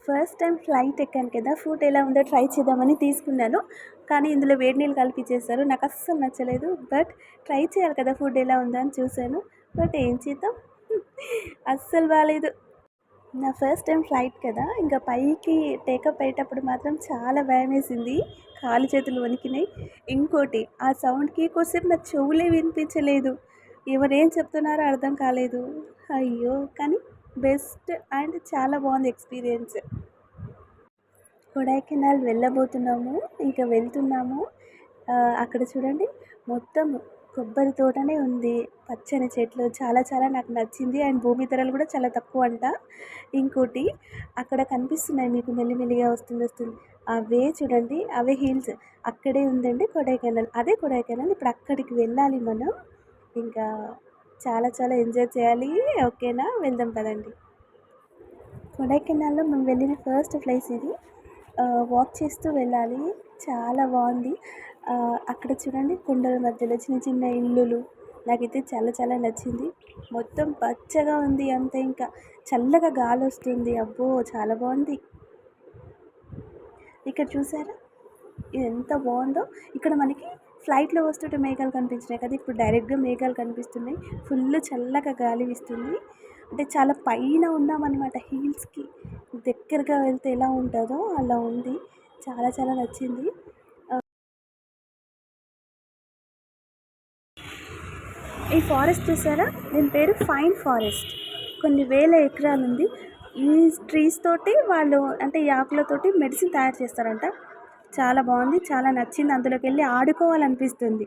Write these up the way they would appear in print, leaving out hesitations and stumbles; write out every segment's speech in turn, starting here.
First time flight ఎక్కాను కదా, food ఎలా ఉందో ట్రై చేద్దామని తీసుకున్నాను. కానీ ఇందులో వేడి నీళ్ళు కలిపిచ్చేశారు. నాకు అస్సలు నచ్చలేదు. బట్ ట్రై చేయాలి కదా ఫుడ్ ఎలా ఉందా అని చూశాను. బట్ ఏం చేద్దాం, అస్సలు బాలేదు. నా ఫస్ట్ టైం ఫ్లైట్ కదా, ఇంకా పైకి టేకప్ అయ్యేటప్పుడు మాత్రం చాలా భయమేసింది. కాళ్ళు చేతులు వణికినాయి. ఇంకోటి, ఆ సౌండ్కి కొద్దిసేపు నా చెవులే వినిపించలేదు. ఎవరేం చెప్తున్నారో అర్థం కాలేదు. అయ్యో! కానీ బెస్ట్ అండ్ చాలా బాగుంది ఎక్స్పీరియన్స్. కొడైకెనాల్ వెళ్ళబోతున్నాము, ఇంకా వెళ్తున్నాము. అక్కడ చూడండి, మొత్తం కొబ్బరి తోటనే ఉంది, పచ్చని చెట్లు, చాలా చాలా నాకు నచ్చింది. అండ్ భూమి ధరలు కూడా చాలా తక్కువ అంట. ఇంకోటి, అక్కడ కనిపిస్తున్నాయి మీకు మెల్లిమెల్లిగా వస్తుంది. అవే చూడండి, అవే హిల్స్. అక్కడే ఉందండి కొడైకెనాల్. అదే కొడైకెనాల్. ఇప్పుడు అక్కడికి వెళ్ళాలి మనం. ఇంకా చాలా చాలా ఎంజాయ్ చేయాలి. ఓకేనా, వెళ్దాం పదండి. కొడైకెనాల్లో మేము వెళ్ళిన ఫస్ట్ ప్లేస్ ఇది. వాక్ చేస్తూ వెళ్ళాలి, చాలా బాగుంది. అక్కడ చూడండి, కొండల మధ్యలో చిన్న చిన్న ఇల్లులు. నాకైతే చాలా చాలా నచ్చింది. మొత్తం పచ్చగా ఉంది అంతే. ఇంకా చల్లగా గాలి వస్తుంది. అబ్బో, చాలా బాగుంది. ఇక్కడ చూసారా, ఇది ఎంత బాగుందో. ఇక్కడ మనకి ఫ్లైట్లో వస్తుంటే మేఘాలు కనిపించినాయి కదా, ఇప్పుడు డైరెక్ట్గా మేఘాలు కనిపిస్తున్నాయి. ఫుల్ చల్లగా గాలి వీస్తుంది. అంటే చాలా పైన ఉన్నామన్నమాట, హిల్స్కి దగ్గరగా వెళ్తే ఎలా ఉంటుందో అలా ఉంది. చాలా చాలా నచ్చింది. ఈ ఫారెస్ట్ చూసారా, దీని పేరు ఫైన్ ఫారెస్ట్. కొన్ని వేల ఎకరాలు ఉంది. ఈ ట్రీస్ తోటి వాళ్ళు, అంటే ఈ ఆకులతోటి మెడిసిన్ తయారు చేస్తారంట. చాలా బాగుంది, చాలా నచ్చింది. అందులోకి వెళ్ళి ఆడుకోవాలనిపిస్తుంది.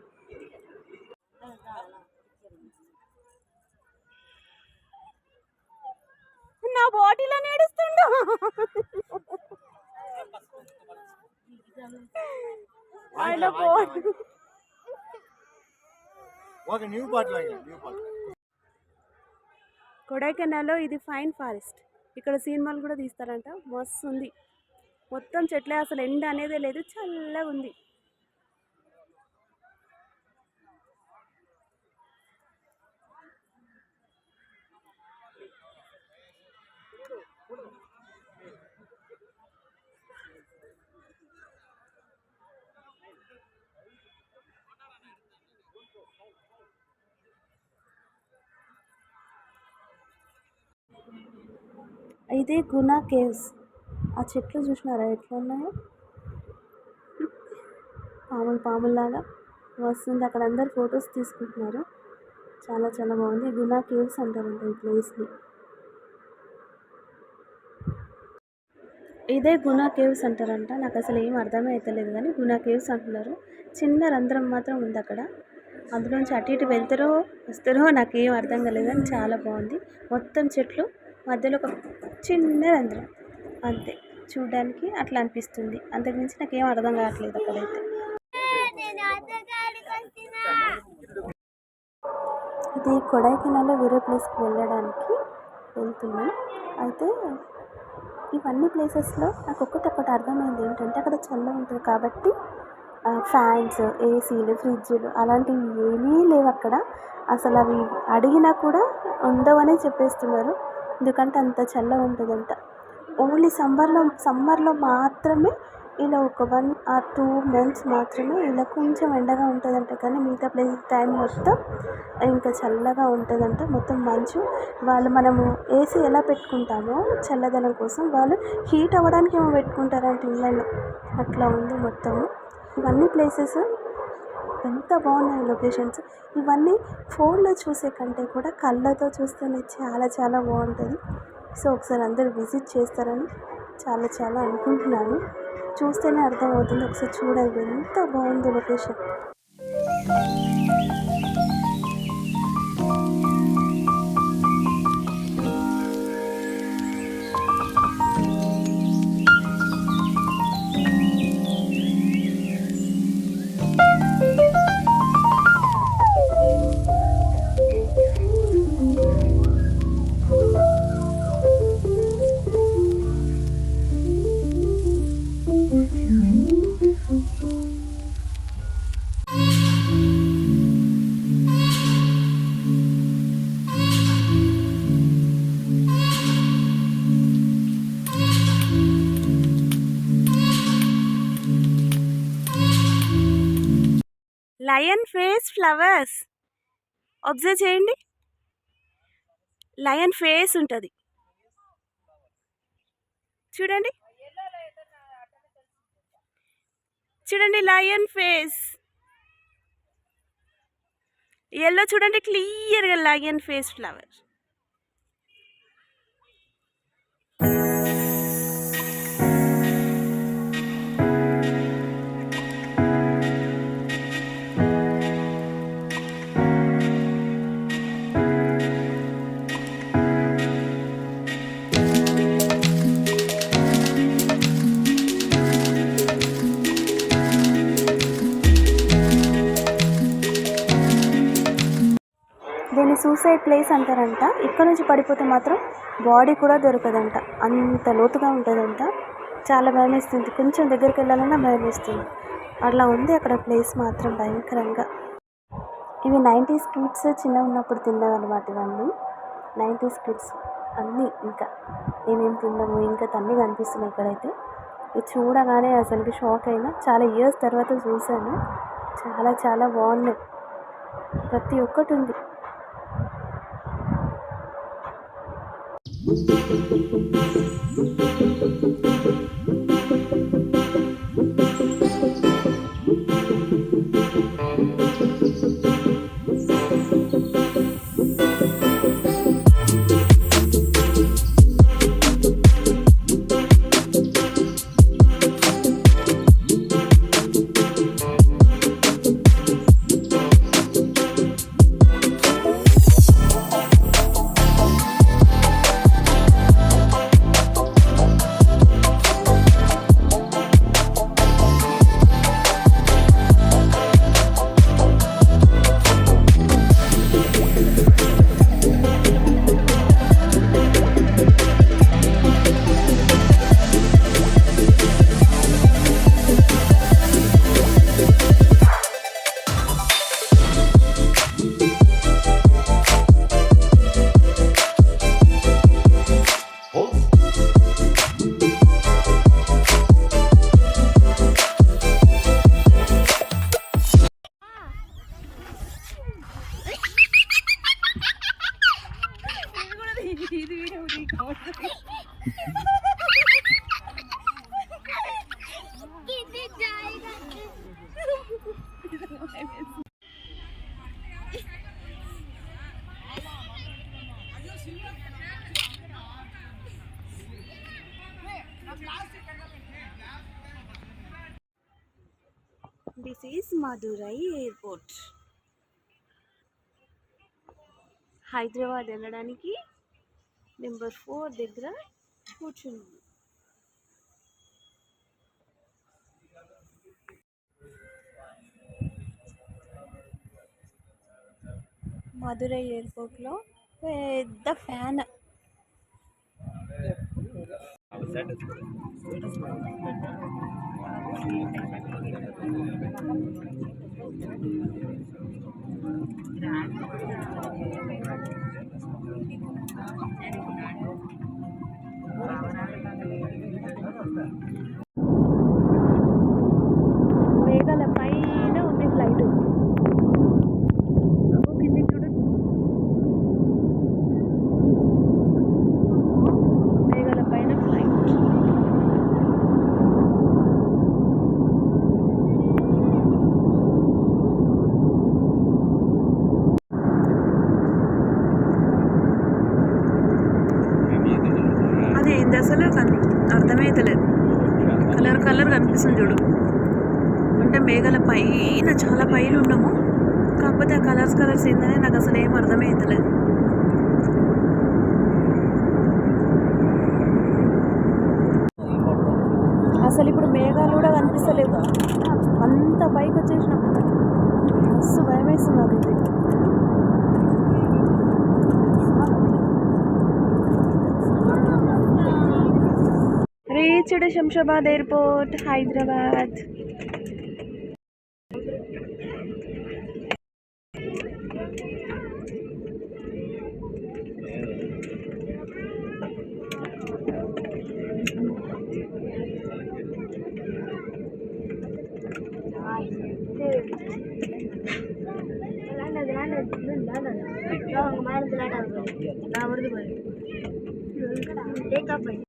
నా బాటిలో నేడుస్తుండు. కొడైకెనాల్లో ఇది ఫైన్ ఫారెస్ట్. ఇక్కడ సినిమాలు కూడా తీస్తారంట. మస్తు ఉంది, మొత్తం చెట్లే, అసలు ఎండ అనేదే లేదు, చల్లగా ఉంది. ఇదే గునా కేవ్స్. ఆ చెట్లు చూసినారా ఎట్లా ఉన్నాయో, పాముల్లాగా వస్తుంది. అక్కడ అందరు ఫొటోస్ తీసుకుంటున్నారు. చాలా చాలా బాగుంది. గునా కేవ్స్ అంటారంట ఈ ప్లేస్ని. ఇదే గునా కేవ్స్ అంటారంట. నాకు అసలు ఏం అర్థమే అవుతలేదు, కానీ గునా కేవ్స్ అంటున్నారు. చిన్న రంధ్రం మాత్రం ఉంది అక్కడ. అందులోంచి అటు ఇటు వెళ్తారో వస్తారో నాకేం అర్థం కాలేదు, కానీ చాలా బాగుంది. మొత్తం చెట్లు, మధ్యలో ఒక చిన్న రంధ్రం అంతే. చూడడానికి అట్లా అనిపిస్తుంది, అంతకుమించి నాకేం అర్థం కావట్లేదు అక్కడైతే. ఇది కొడైకెనాల్లో వేరే ప్లేస్కి వెళ్ళడానికి వెళ్తున్నాం. అయితే ఇవన్నీ ప్లేసెస్లో నాకు ఒక్కటి అర్థమైంది ఏంటంటే, అక్కడ చల్లగా ఉంటుంది కాబట్టి ఫ్యాన్స్, ఏసీలు, ఫ్రిడ్జ్లు అలాంటివి ఏమీ లేవు అక్కడ. అసలు అవి అడిగినా కూడా ఉండవనే చెప్పేస్తున్నారు, ఎందుకంటే అంత చల్లగా ఉంటుందంట. ఓన్లీ సమ్మర్లో మాత్రమే ఇలా ఒక 1 or 2 months మాత్రమే ఇలా కొంచెం ఎండగా ఉంటుందంట. కానీ మిగతా ప్లేస్ టైం మొత్తం ఇంకా చల్లగా ఉంటుందంట. మొత్తం మంచు. మనము ఏసీ ఎలా పెట్టుకుంటామో చల్లదనం కోసం, వాళ్ళు హీట్ అవ్వడానికి ఏమో పెట్టుకుంటారంట ఇళ్ళలో. అట్లా ఉంది మొత్తము. ఇవన్నీ ప్లేసెస్ ఎంత బాగున్నాయి లొకేషన్స్. ఇవన్నీ ఫోన్లో చూసే కంటే కూడా కళ్ళతో చూస్తేనే చాలా చాలా బాగుంటుంది. సో ఒకసారి అందరూ విజిట్ చేస్తారని చాలా చాలా అనుకుంటున్నాను. చూస్తేనే అర్థమవుతుంది. ఒకసారి చూడండి ఎంత బాగుంది location. Lion face flowers observe చేయండి. లయన్ ఫేస్ ఉంటుంది చూడండి, చూడండి లయన్ ఫేస్. ఎల్లో చూడండి క్లియర్గా లయన్ ఫేస్ ఫ్లవర్. దీన్ని సూసైడ్ ప్లేస్ అంటారంట. ఇక్కడ నుంచి పడిపోతే మాత్రం బాడీ కూడా దొరకదంట, అంత లోతుగా ఉంటుందంట. చాలా భయం వేస్తుంది, కొంచెం దగ్గరికి వెళ్ళాలన్నా భయం వేస్తుంది. అట్లా ఉంది అక్కడ ప్లేస్ మాత్రం భయంకరంగా. ఇవి 90s కిడ్స్ చిన్న ఉన్నప్పుడు తిన్నవన్నమాట ఇవన్నీ. 90s కిడ్స్ అన్నీ ఇంకా ఏమేమి తిన్నాము ఇంకా తన్నీ కనిపిస్తున్నాయి ఇక్కడైతే. ఇది చూడగానే అసలుకి షాక్ అయినా. చాలా ఇయర్స్ తర్వాత చూశాను. చాలా చాలా బాగున్నాయి, ప్రతి ఒక్కటి ఉంది. This is Madurai airport. Hyderabad వెళ్ళడానికి నెంబర్ 4 దగ్గర కూర్చున్నాం. మదురై ఎయిర్పోర్ట్లో పెద్ద ఫ్యాన్. మేఘాల పైన ఉంది ఫ్లైట్. కిందికి చూడు, మేఘాల పైన ఫ్లైట్. అది ఏంది అసలు అర్థమైతలేదు. కలర్ కలర్ కనిపిస్తుంది చూడు. అంటే మేఘాల పైన చాలా పైన ఉన్నాము, కాకపోతే ఆ కలర్స్ ఏంటనే నాకు అసలు ఏం అర్థమవుతలేదు. అసలు ఇప్పుడు మేఘాలు కూడా కనిపిస్తలేవు, అంత పైకి వచ్చేసినాం. మస్తు భయం వేస్తుంది నాకైతే. Reached Shamshabad airport, Hyderabad. மேலே